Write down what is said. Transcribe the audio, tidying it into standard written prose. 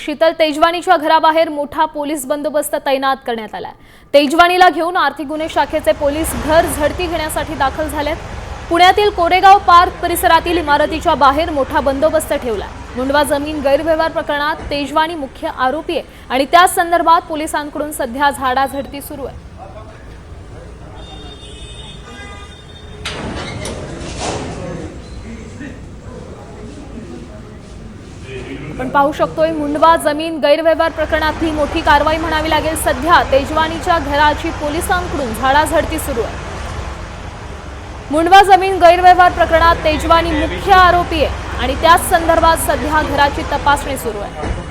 शीतल तेजवानीच्या घराबाहेर मोठा पोलीस बंदोबस्त तैनात करण्यात आलाय। तेजवानीला घेऊन आर्थिक गुन्हे शाखेचे पोलीस घर झडती घेण्यासाठी दाखल झालेत। पुण्यातील कोरेगाव पार्क परिसरातील इमारतीच्या बाहेर मोठा बंदोबस्त ठेवला। मुंडवा जमीन गैरव्यवहार प्रकरणात तेजवानी मुख्य आरोपी आहे आणि त्या संदर्भात पोलिसांकडून सध्या झाडाझडती सुरू आहे। आपण पाहू शकतोय मुंडवा जमीन गैरव्यवहार प्रकरणातली मोठी कारवाई म्हणावी लागेल। सध्या तेजवानीच्या घराची पोलिसांकडून झाडाझडती सुरू आहे। मुंडवा जमीन गैरव्यवहार प्रकरणात तेजवानी मुख्य आरोपी आहे आणि त्याच संदर्भात सध्या घराची तपासणी सुरू आहे।